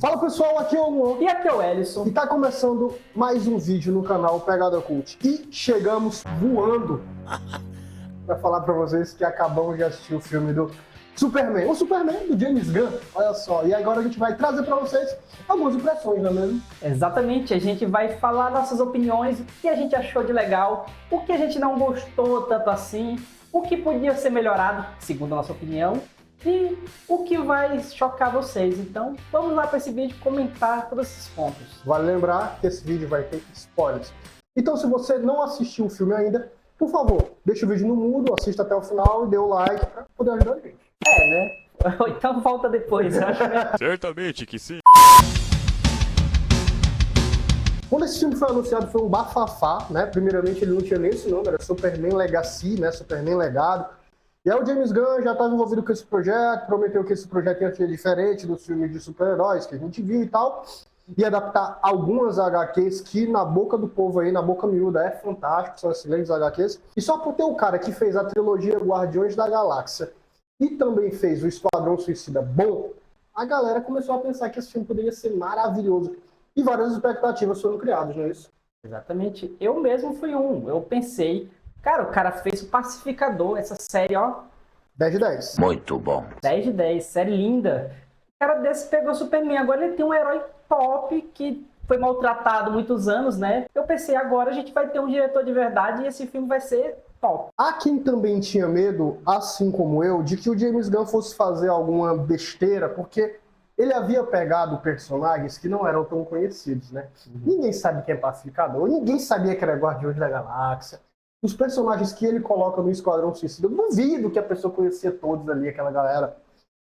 Fala pessoal, aqui é o Luan. E aqui é o Ellison. E tá começando mais um vídeo no canal Pegada Cult. E chegamos voando pra falar pra vocês que acabamos de assistir o filme do Superman. O Superman do James Gunn, olha só. E agora a gente vai trazer pra vocês algumas impressões, não é mesmo? Exatamente, a gente vai falar nossas opiniões, o que a gente achou de legal, o que a gente não gostou tanto assim, o que podia ser melhorado, segundo a nossa opinião, e o que vai chocar vocês. Então, vamos lá para esse vídeo comentar todos esses pontos. Vale lembrar que esse vídeo vai ter spoilers. Então, se você não assistiu o filme ainda, por favor, deixa o vídeo no mudo, assista até o final e dê o like pra poder ajudar a gente. Né? Ou então volta depois, eu acho. Certamente que sim. Quando esse filme foi anunciado, foi um bafafá, né? Primeiramente, ele não tinha nem esse nome, era Superman Legacy, né? Superman Legado. E aí o James Gunn já estava envolvido com esse projeto, prometeu que esse projeto ia ser diferente dos filmes de super-heróis que a gente viu e tal, e adaptar algumas HQs que na boca do povo aí, na boca miúda, é fantástico, são excelentes HQs. E só por ter o cara que fez a trilogia Guardiões da Galáxia e também fez o Esquadrão Suicida bom, a galera começou a pensar que esse filme poderia ser maravilhoso. E várias expectativas foram criadas, não é isso? Exatamente, eu mesmo fui eu pensei, cara, o cara fez o Pacificador, essa série, ó, 10 de 10. Muito bom. 10 de 10, série linda. O cara desse pegou o Superman, agora ele tem um herói top que foi maltratado muitos anos, né? Eu pensei, agora a gente vai ter um diretor de verdade e esse filme vai ser top. Há quem também tinha medo, assim como eu, de que o James Gunn fosse fazer alguma besteira, porque ele havia pegado personagens que não eram tão conhecidos, né? Ninguém sabe quem é Pacificador, ninguém sabia que era Guardiões da Galáxia. Os personagens que ele coloca no Esquadrão Suicida, eu duvido que a pessoa conhecia todos ali, aquela galera.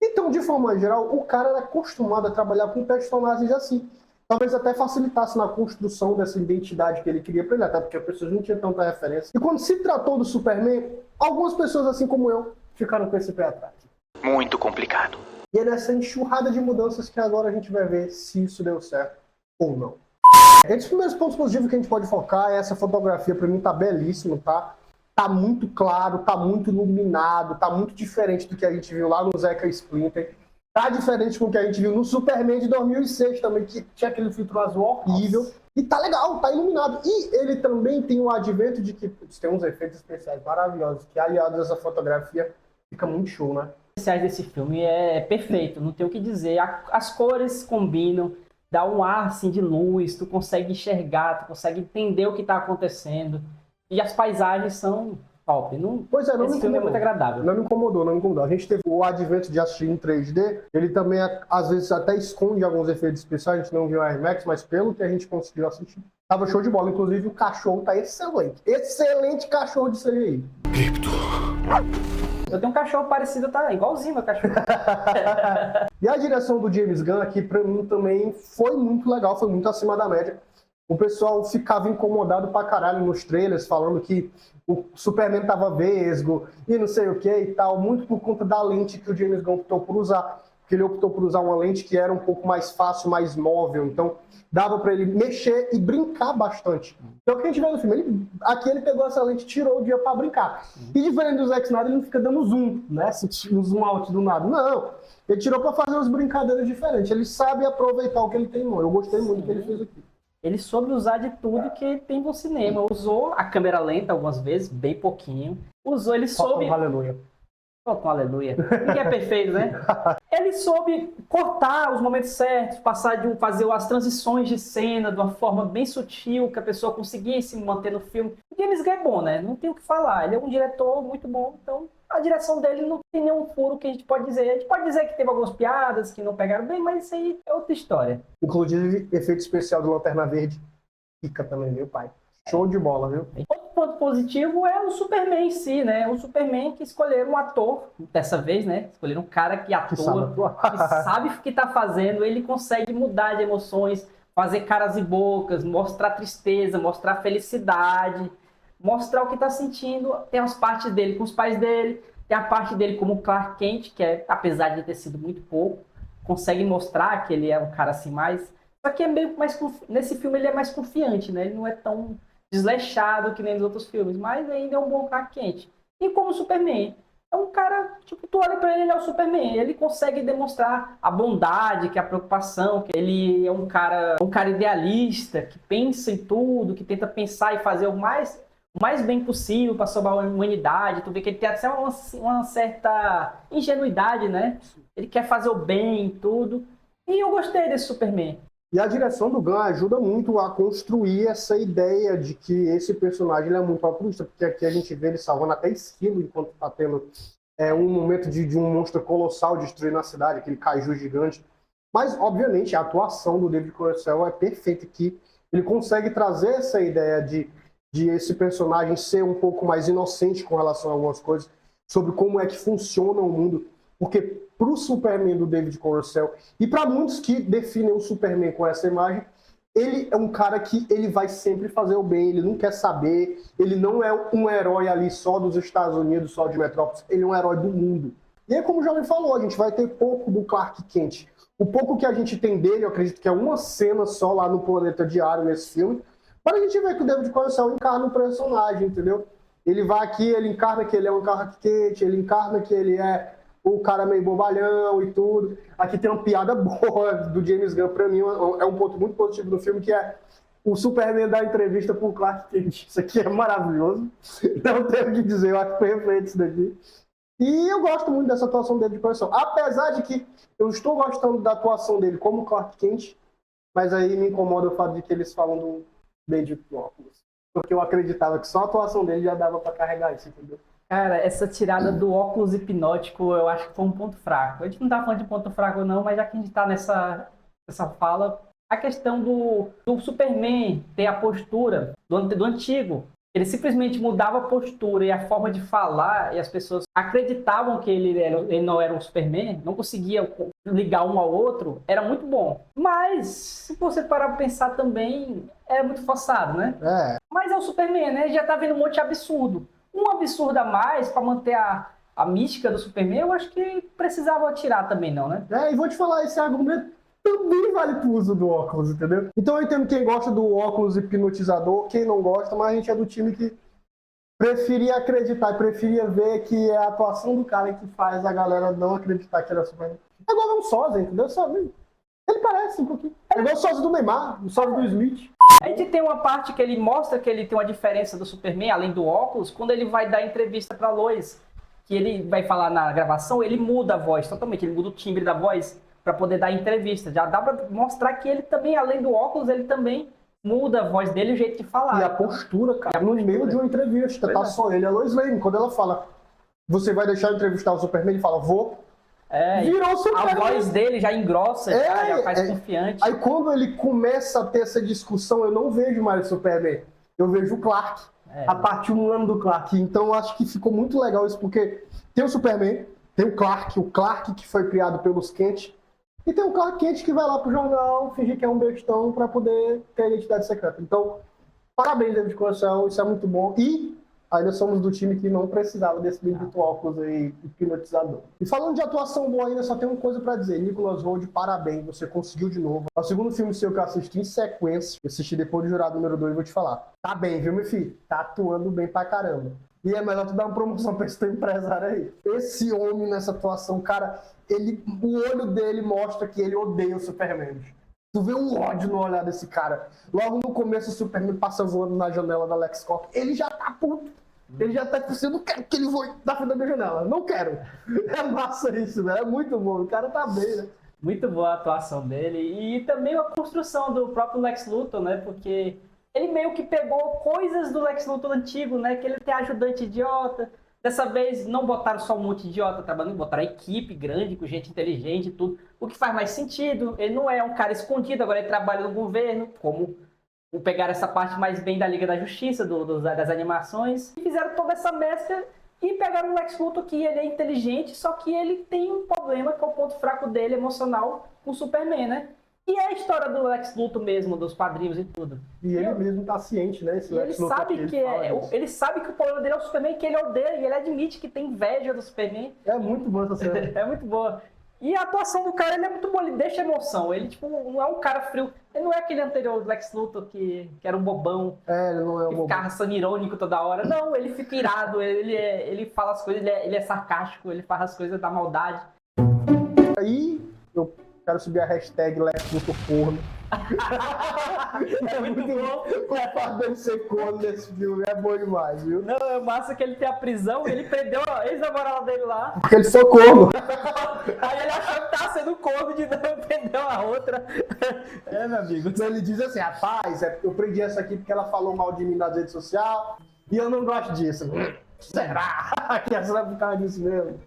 Então, de forma geral, o cara era acostumado a trabalhar com personagens assim. Talvez até facilitasse na construção dessa identidade que ele queria para ele, até porque as pessoas não tinham tanta referência. E quando se tratou do Superman, algumas pessoas, assim como eu, ficaram com esse pé atrás. Muito complicado. E é nessa enxurrada de mudanças que agora a gente vai ver se isso deu certo ou não. Entre os primeiros pontos positivos que a gente pode focar é essa fotografia, pra mim tá belíssimo, tá? Tá muito claro, tá muito iluminado, tá muito diferente do que a gente viu lá no Zeca Splinter. Tá diferente com o que a gente viu no Superman de 2006 também, que tinha aquele filtro azul horrível. Nossa. E tá legal, tá iluminado. E ele também tem o advento de que tem uns efeitos especiais maravilhosos, que aliados a essa fotografia fica muito show, né? Os especiais desse filme é perfeito, não tem o que dizer. As cores combinam, dá um ar assim de luz, tu consegue enxergar, tu consegue entender o que está acontecendo. E as paisagens são top. Pois é, não esse me filme incomodou. é muito agradável. Não me incomodou. A gente teve o advento de assistir em 3D, ele também às vezes até esconde alguns efeitos especiais, a gente não viu a IMAX, mas pelo que a gente conseguiu assistir, tava show de bola. Inclusive o cachorro tá excelente. Excelente cachorro de série aí. Cripto. Eu tenho um cachorro parecido, tá igualzinho meu cachorro. E a direção do James Gunn aqui, pra mim, também foi muito legal, foi muito acima da média. O pessoal ficava incomodado pra caralho nos trailers, falando que o Superman tava vesgo e não sei o que e tal, muito por conta da lente que o James Gunn optou por usar. Porque ele optou por usar uma lente que era um pouco mais fácil, mais móvel, então dava pra ele mexer e brincar bastante. Então o que a gente vê no filme, aqui ele pegou essa lente e tirou o dia pra brincar. E diferente do Zack Snyder, ele não fica dando zoom, né? Um zoom out do nada. Não, ele tirou pra fazer umas brincadeiras diferentes. Ele sabe aproveitar o que ele tem, mano. Eu gostei muito do que ele fez aqui. Ele soube usar de tudo que tem no cinema. Usou a câmera lenta algumas vezes, bem pouquinho. Ele soube... Aleluia. Com aleluia. Ninguém é perfeito, né? Ele soube cortar os momentos certos, fazer as transições de cena de uma forma bem sutil, que a pessoa conseguisse manter no filme. O James Gunn é bom, né? Não tem o que falar. Ele é um diretor muito bom, então a direção dele não tem nenhum furo que a gente pode dizer. A gente pode dizer que teve algumas piadas que não pegaram bem, mas isso aí é outra história. Inclusive, efeito especial do Lanterna Verde fica também, meu pai. Show de bola, viu? Outro ponto positivo é o Superman em si, né? O Superman que escolheram um ator, dessa vez, né? Escolheram um cara que atua, que sabe o que tá fazendo, ele consegue mudar de emoções, fazer caras e bocas, mostrar tristeza, mostrar felicidade, mostrar o que tá sentindo. Tem as partes dele com os pais dele, tem a parte dele como Clark Kent, que é, apesar de ter sido muito pouco, consegue mostrar que ele é um cara assim mais... Só que é meio mais... Nesse filme ele é mais confiante, né? Ele não é tão desleixado que nem nos outros filmes, mas ainda é um bom Clark Kent. E como Superman, é é um cara, tipo, tu olha pra ele, ele é o Superman. Ele consegue demonstrar a bondade, que é a preocupação, que ele é um cara idealista, que pensa em tudo, que tenta pensar e fazer o mais bem possível para salvar a humanidade. Tu vê que ele tem até uma certa ingenuidade, né? Ele quer fazer o bem e tudo. E eu gostei desse Superman. E a direção do Gunn ajuda muito a construir essa ideia de que esse personagem ele é muito altruísta, porque aqui a gente vê ele salvando até esquilo enquanto está tendo um momento de um monstro colossal destruindo a cidade, aquele caju gigante. Mas, obviamente, a atuação do David Coverdale é perfeita aqui. Ele consegue trazer essa ideia de esse personagem ser um pouco mais inocente com relação a algumas coisas, sobre como é que funciona o mundo. Porque para o Superman do David Coverdale, e para muitos que definem o Superman com essa imagem, ele é um cara que ele vai sempre fazer o bem, ele não quer saber, ele não é um herói ali só dos Estados Unidos, só de Metrópolis, ele é um herói do mundo. E aí, como o Jovem falou, a gente vai ter pouco do Clark Kent. O pouco que a gente tem dele, eu acredito que é uma cena só lá no Planeta Diário, nesse filme, para a gente ver que o David Coverdale encarna o personagem, entendeu? Ele vai aqui, ele encarna que ele é um Clark Kent, ele encarna que ele é o cara meio bobalhão e tudo. Aqui tem uma piada boa do James Gunn, pra mim, é um ponto muito positivo do filme, que é o Superman dar entrevista pro Clark Kent. Isso aqui é maravilhoso. Não tenho o que dizer, eu acho perfeito isso daqui. E eu gosto muito dessa atuação dele de coração. Apesar de que eu estou gostando da atuação dele como Clark Kent, mas aí me incomoda o fato de que eles falam do David Oculus. Porque eu acreditava que só a atuação dele já dava pra carregar isso, entendeu? Cara, essa tirada do óculos hipnótico, eu acho que foi um ponto fraco. A gente não tá falando de ponto fraco não, mas já que a gente tá nessa fala, a questão do Superman ter a postura do antigo. Ele simplesmente mudava a postura e a forma de falar, e as pessoas acreditavam que ele não era um Superman, não conseguia ligar um ao outro, era muito bom. Mas, se você parar pra pensar também, é muito forçado, né? É. Mas é o Superman, né? Já tá vendo um monte de absurdo. Um absurdo a mais para manter a mística do Superman, eu acho que precisava tirar também, não, né? E vou te falar, esse argumento também vale pro uso do óculos, entendeu? Então eu entendo quem gosta do óculos hipnotizador, quem não gosta, mas a gente é do time que preferia acreditar, preferia ver que é a atuação do cara que faz a galera não acreditar que ele é Superman. É igual um sósia, entendeu? Ele parece um pouquinho. É igual o sósia do Neymar, o sósia do Smith. A gente tem uma parte que ele mostra que ele tem uma diferença do Superman, além do óculos, quando ele vai dar entrevista pra Lois, que ele vai falar na gravação, ele muda a voz totalmente, ele muda o timbre da voz para poder dar entrevista. Já dá para mostrar que ele também, além do óculos, ele também muda a voz dele, o jeito de falar. E a postura, cara, no meio de uma entrevista, tá só ele e a Lois Lane. Quando ela fala, você vai deixar eu entrevistar o Superman, ele fala, vou. Virou o Superman. A voz dele já engrossa, já faz confiante. Aí quando ele começa a ter essa discussão, eu não vejo mais o Superman, eu vejo o Clark. A parte humana do Clark. Então eu acho que ficou muito legal isso, porque tem o Superman, tem o Clark que foi criado pelos Kent, e tem o Clark Kent que vai lá pro jornal fingir que é um bestão para poder ter a identidade secreta. Então, parabéns, David Coverdale, isso é muito bom. E ainda somos do time que não precisava desse bendito óculos aí hipnotizador. E falando de atuação boa ainda, só tem uma coisa pra dizer. Nicholas Hoult, parabéns, você conseguiu de novo. É o segundo filme seu que eu assisti em sequência. Eu assisti depois do Jurado número 2 e vou te falar. Tá bem, viu, meu filho? Tá atuando bem pra caramba. E é melhor tu dar uma promoção pra esse teu empresário aí. Esse homem nessa atuação, cara, o olho dele mostra que ele odeia o Superman. Tu vê um ódio no olhar desse cara. Logo no começo o Superman passa voando na janela da LexCorp. Ele já tá puto. Ele já tá pensando, não quero que ele voe da frente da minha janela. Não quero. É massa isso, né? É muito bom. O cara tá bem, né? Muito boa a atuação dele. E também a construção do próprio Lex Luthor, né? Porque ele meio que pegou coisas do Lex Luthor antigo, né? Que ele tem ajudante idiota. Dessa vez não botaram só um monte de idiota trabalhando, botaram a equipe grande, com gente inteligente e tudo. O que faz mais sentido. Ele não é um cara escondido, agora ele trabalha no governo, como pegaram essa parte mais bem da Liga da Justiça, das animações, e fizeram toda essa mescla e pegaram o Lex Luthor, que ele é inteligente, só que ele tem um problema, que é o ponto fraco dele, emocional, com o Superman, né? E é a história do Lex Luthor mesmo, dos quadrinhos e tudo. E ele mesmo tá ciente, né? Esse Lex Luthor ele sabe que o problema dele é o Superman, que ele odeia, e ele admite que tem inveja do Superman. É muito boa essa cena. É muito boa. E a atuação do cara, ele é muito boa, ele deixa emoção. Ele, tipo, não é um cara frio. Ele não é aquele anterior do Lex Luthor que era um bobão. Ele não é um Que bobão. ficava sendo irônico toda hora. Não, ele fica irado, ele fala as coisas, ele é sarcástico, ele faz as coisas da maldade. Aí eu quero subir a hashtag Lex Luthor corno. É muito bom. O fato dele ser corno nesse filme é bom demais, viu? Não, é massa que ele tem a prisão, ele prendeu a ex-namorada dele lá. Porque ele foi corno. Aí ele achou que tava sendo corno de novo, prendeu a outra. É, meu amigo. Então ele diz assim, rapaz, eu prendi essa aqui porque ela falou mal de mim nas redes sociais e eu não gosto disso. Será que essa vai ficar disso mesmo?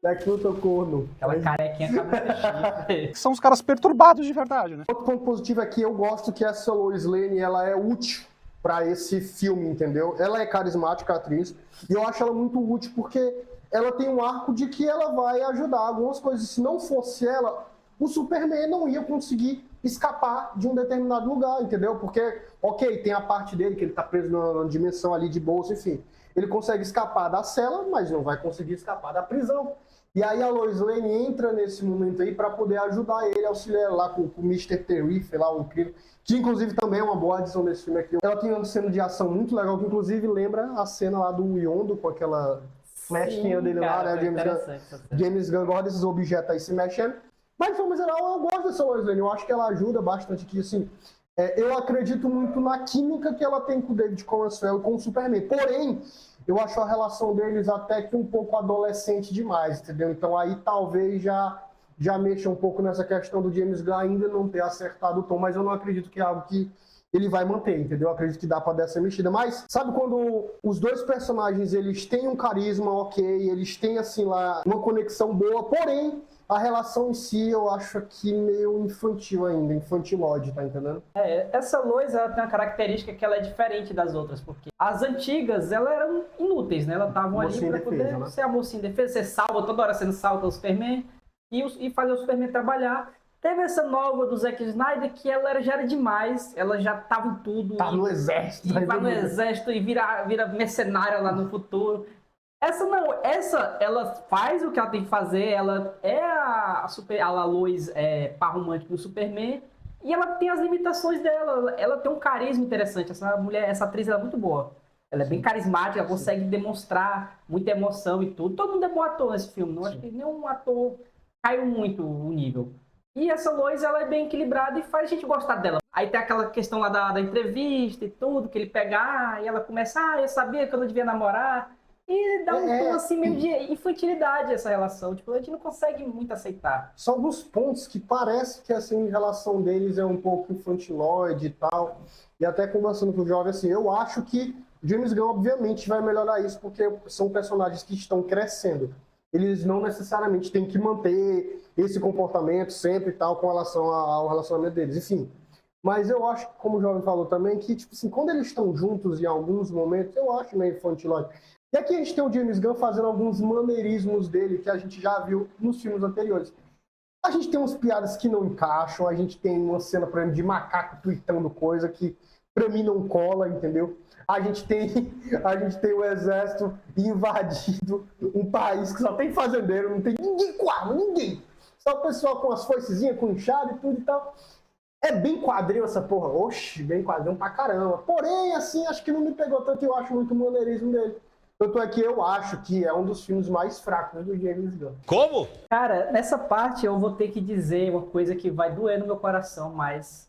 Lex Luthor corno. Aquela carequinha cabeça chifre. São os caras perturbados de verdade, né? Outro ponto positivo é que eu gosto que essa Lois Lane, ela é útil pra esse filme, entendeu? Ela é carismática, a atriz, e eu acho ela muito útil porque ela tem um arco de que ela vai ajudar algumas coisas. Se não fosse ela, o Superman não ia conseguir escapar de um determinado lugar, entendeu? Porque, ok, tem a parte dele que ele tá preso na dimensão ali de bolsa, enfim. Ele consegue escapar da cela, mas não vai conseguir escapar da prisão. E aí a Lois Lane entra nesse momento aí para poder ajudar ele, auxiliar lá com o Mr. Terrific, lá o incrível, que inclusive também é uma boa adição desse filme aqui. Ela tem uma cena de ação muito legal, que inclusive lembra a cena lá do Yondo, com aquela flechinha dele lá, né? James Gunn gosta desses objetos aí se mexendo. Mas, de forma geral, eu gosto dessa Lois Lane. Eu acho que ela ajuda bastante aqui, assim. Eu acredito muito na química que ela tem com o David Coverdale e com o Superman. Porém, eu acho a relação deles até que um pouco adolescente demais, entendeu? Então aí talvez já mexa um pouco nessa questão do James Gunn ainda não ter acertado o tom, mas eu não acredito que é algo que ele vai manter, entendeu? Eu acredito que dá pra dar essa mexida. Mas sabe quando os dois personagens, eles têm um carisma ok, eles têm assim lá uma conexão boa, porém a relação em si eu acho aqui meio infantil ainda, infantilóide, tá entendendo? Essa Lois, ela tem uma característica que ela é diferente das outras, porque as antigas, elas eram inúteis, né? Elas estavam ali Mocinha pra indefesa, poder né? ser a mocinha indefesa, ser salva, toda hora sendo salva pelo Superman, e fazer o Superman trabalhar. Teve essa nova do Zack Snyder, que ela já era demais, ela já tava em tudo. Tá no exército. E vai no exército e vira mercenária lá no futuro. Essa não, ela faz o que ela tem que fazer, ela é a Lois par romântico do Superman, e ela tem as limitações dela, ela tem um carisma interessante, essa mulher, essa atriz ela é muito boa. Ela é bem carismática, ela consegue demonstrar muita emoção e tudo. Todo mundo é bom ator nesse filme, não acho que nenhum ator caiu muito o nível. E essa Lois, ela é bem equilibrada e faz a gente gostar dela. Aí tem aquela questão lá da entrevista e tudo, que ele pega, e ela começa, eu sabia que eu não devia namorar. E dá um tom assim meio de infantilidade essa relação. Tipo, a gente não consegue muito aceitar. São alguns pontos que parece que assim, a relação deles é um pouco infantilóide e tal. E até conversando com o jovem, assim, eu acho que James Gunn, obviamente, vai melhorar isso, porque são personagens que estão crescendo. Eles não necessariamente têm que manter esse comportamento sempre e tal com relação ao relacionamento deles. Enfim. Mas eu acho, como o jovem falou também, que tipo assim, quando eles estão juntos em alguns momentos, eu acho meio infantilóide. E aqui a gente tem o James Gunn fazendo alguns maneirismos dele que a gente já viu nos filmes anteriores. A gente tem umas piadas que não encaixam, a gente tem uma cena, por exemplo, de macaco tweetando coisa que pra mim não cola, entendeu? A gente tem o exército invadindo um país que só tem fazendeiro, não tem ninguém com arma, ninguém. Só o pessoal com as foicezinhas, com enxada e tudo e tal. É bem quadril essa porra. Oxi, bem quadril pra caramba. Porém, assim, acho que não me pegou tanto e eu acho muito maneirismo dele. Tanto é que eu acho que é um dos filmes mais fracos do James Gunn. Como? Cara, nessa parte eu vou ter que dizer uma coisa que vai doer no meu coração, mas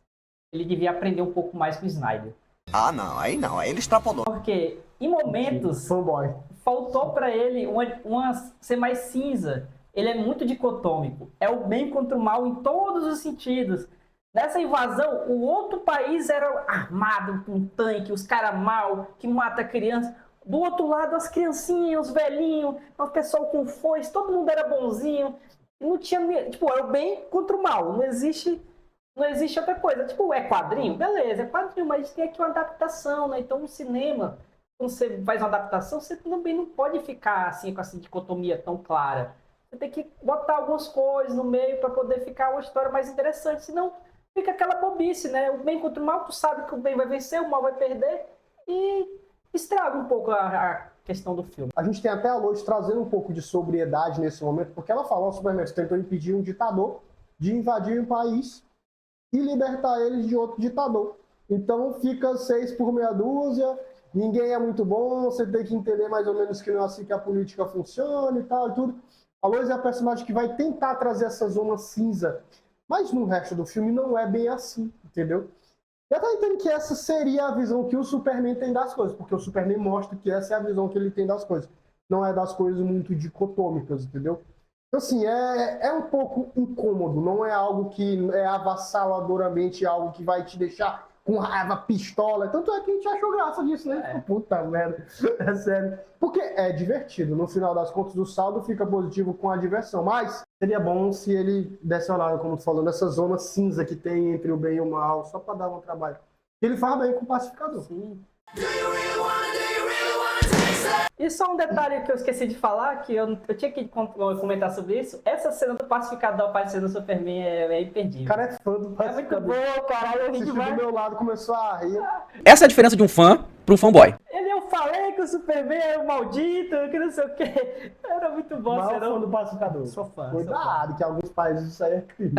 ele devia aprender um pouco mais com o Snyder. Ah, não, aí ele extrapolou. Porque em momentos Fanboy. faltou pra ele ser mais cinza. Ele é muito dicotômico. É o bem contra o mal em todos os sentidos. Nessa invasão, o outro país era armado com um tanque, os caras mal, que mata criança. Do outro lado, as criancinhas, os velhinhos, o pessoal com foice, todo mundo era bonzinho. Não tinha, tipo, era o bem contra o mal. Não existe outra coisa. Tipo, é quadrinho? Beleza, é quadrinho, mas tem aqui uma adaptação, né? Então, no cinema, quando você faz uma adaptação, você também não pode ficar assim com essa dicotomia tão clara. Você tem que botar algumas coisas no meio para poder ficar uma história mais interessante. Senão, fica aquela bobice, né? O bem contra o mal, tu sabe que o bem vai vencer, o mal vai perder e estraga um pouco questão do filme. A gente tem até a Lois trazendo um pouco de sobriedade nesse momento, porque ela falou, o Superman tentou impedir um ditador de invadir um país e libertar eles de outro ditador. Então fica 6 por meia dúzia, ninguém é muito bom, você tem que entender mais ou menos que não é assim que a política funciona e tal e tudo. A Lois é a personagem que vai tentar trazer essa zona cinza, mas no resto do filme não é bem assim, entendeu? Eu tô entendendo que essa seria a visão que o Superman tem das coisas, porque o Superman mostra que essa é a visão que ele tem das coisas. Não é das coisas muito dicotômicas, entendeu? Então, assim, é um pouco incômodo, não é algo que é avassaladoramente algo que vai te deixar com raiva, pistola. Tanto é que a gente achou graça disso, né? Puta merda, é sério. Porque é divertido, no final das contas o saldo fica positivo com a diversão, mas seria bom se ele desse uma olhada, como tu falou, nessa zona cinza que tem entre o bem e o mal, só pra dar um trabalho. Ele faz bem com o pacificador. Sim. E só um detalhe que eu esqueci de falar, que eu tinha que comentar sobre isso. Essa cena do pacificador aparecendo no Superman é imperdível. O cara é fã do É muito pacificador. bom, caralho, eu ri Assistiu demais. do meu lado, começou a rir. Essa é a diferença de um fã para um fanboy. Eu falei que o Superman era um maldito, que não sei o que. Era muito bom. Maior fã do pacificador. Sou fã. Cuidado, que alguns países isso aí é crime.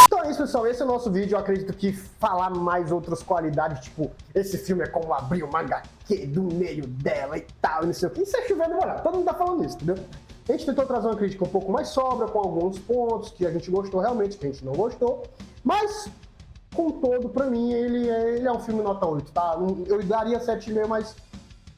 Então é isso, pessoal. Esse é o nosso vídeo. Eu acredito que falar mais outras qualidades, tipo, esse filme é como abrir uma HQ do meio dela e tal, e não sei o que. Isso é chover no molhado. Todo mundo tá falando isso, entendeu? A gente tentou trazer uma crítica um pouco mais sóbria, com alguns pontos que a gente gostou realmente, que a gente não gostou. Mas, com todo, pra mim, ele é um filme nota 8, tá? Eu daria 7,5, mas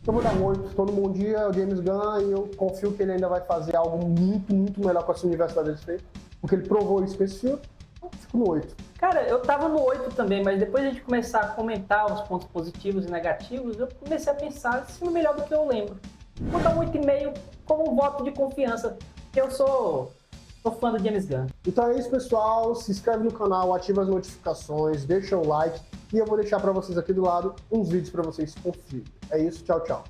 eu vou dar um 8. Todo bom dia, é o James Gunn, e eu confio que ele ainda vai fazer algo muito, muito melhor com essa universidade dele feito. Porque ele provou isso com esse filme. Eu fico no 8. Cara, eu tava no 8 também, mas depois de a gente começar a comentar os pontos positivos e negativos, eu comecei a pensar se é melhor do que eu lembro. Vou dar um 8,5 como um voto de confiança, porque eu sou fã do James Gunn. Então é isso, pessoal. Se inscreve no canal, ativa as notificações, deixa o like. E eu vou deixar pra vocês aqui do lado uns vídeos pra vocês conferirem. É isso, tchau, tchau.